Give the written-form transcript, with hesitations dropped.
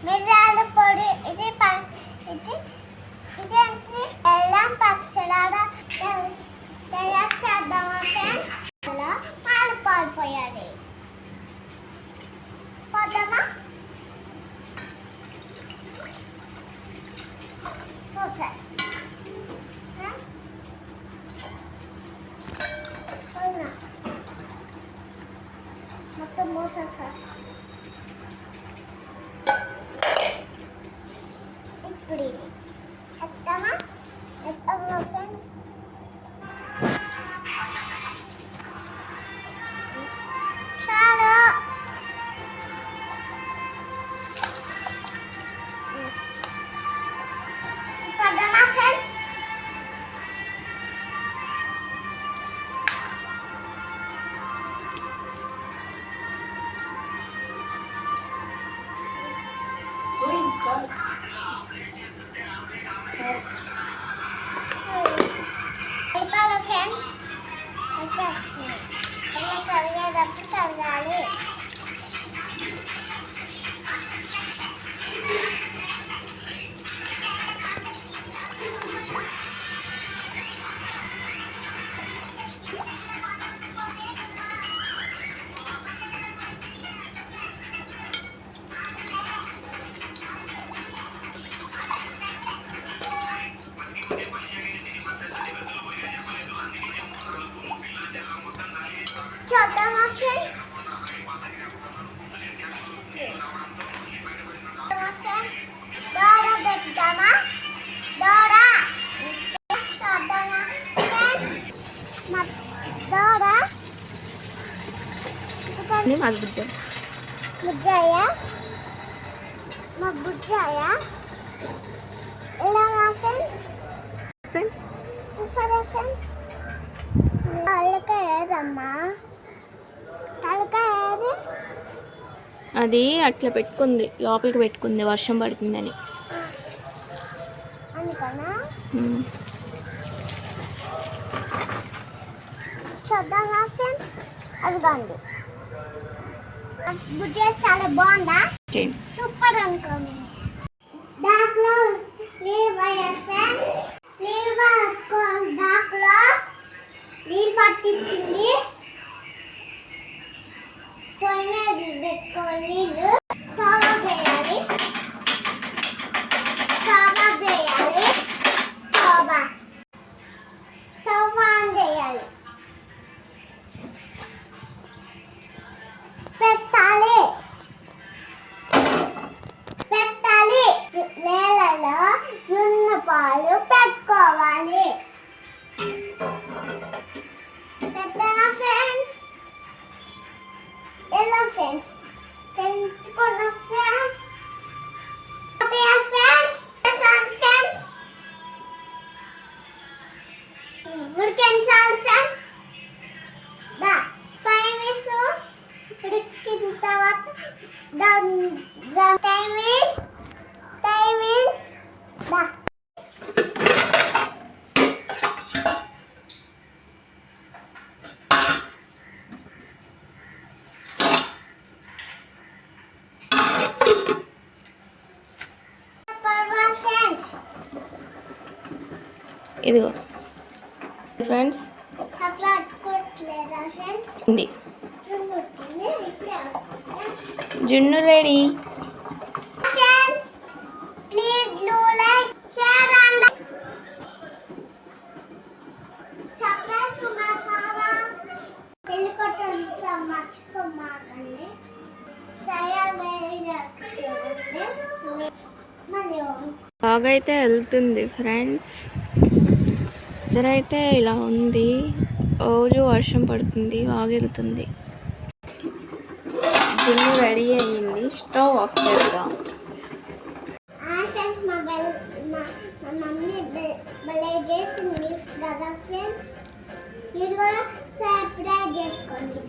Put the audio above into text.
మిరియాల పొడి ఇది ఇది ఇది అంటే బెల్లం పచ్చడాడ తయారు చేద్దామా ఫ్రెండ్స్. పాడిపోయాడు పోదామా సార్ మొత్తం మోసా సార్. ఇప్పుడు ఇది ఎత్తామా ఫ్రెండ్స్. చాలు పడ్డామా ఫ్రెండ్స్. కరిగేటప్పుడు కరగాలి. చూద్దామా ఫ్రెండ్స్. దోడ తెద్దామా దోడ చూద్దామా ఫ్రెండ్స్. దోడ బుజ్జాయ మా బుజ్జాయ ఇలా ఫ్రెండ్స్ చూసారా ఫ్రెండ్స్. తలకాయదమ్మా తలకాయ అది అట్లా పెట్టుకుంది, లోపలికి పెట్టుకుంది వర్షం పడుతుందని. అందుకనా చూద్దామా ఫ్రెండ్స్. అదిగోండి బుజ్జ చాలా బాగుందా, సూపర్ అనుకోండి. దాంట్లో ఫ్రెండ్స్ దాంట్లో నీళ్ళు పట్టించింది. పొయ్యి మీద పెట్టుకోవాలి. నీళ్ళు స్టవ్ చేయాలి. స్టవ్ ఆన్ చేయాలి. పెట్టాలి నీళ్ళలో జున్ను పాలు పెట్టుకోవాలి. పెద్దగా ఫ్రెండ్స్ ఎలా ఫ్రెండ్స్ పెంచుకున్న ఫ్రెండ్స్ ఫ్రెండ్స్ ఉడికించాలి ఫ్రెండ్స్. 5 మినిట్స్ ఉడికిన తర్వాత టైం ఇదిగో ఫ్రెండ్స్ ఉంది జున్ను రెడీ. బాగా అయితే వెళ్తుంది ఫ్రెండ్స్. ఇద్దరైతే ఇలా ఉంది, రోజు వర్షం పడుతుంది, బాగా వెళ్తుంది. జున్ను రెడీ అయ్యింది, స్టవ్ ఆఫ్ చేద్దాం. భలే చేస్తుంది కదా ఫ్రెండ్స్. మీరు కూడా సబ్స్క్రైబ్ చేసుకోండి.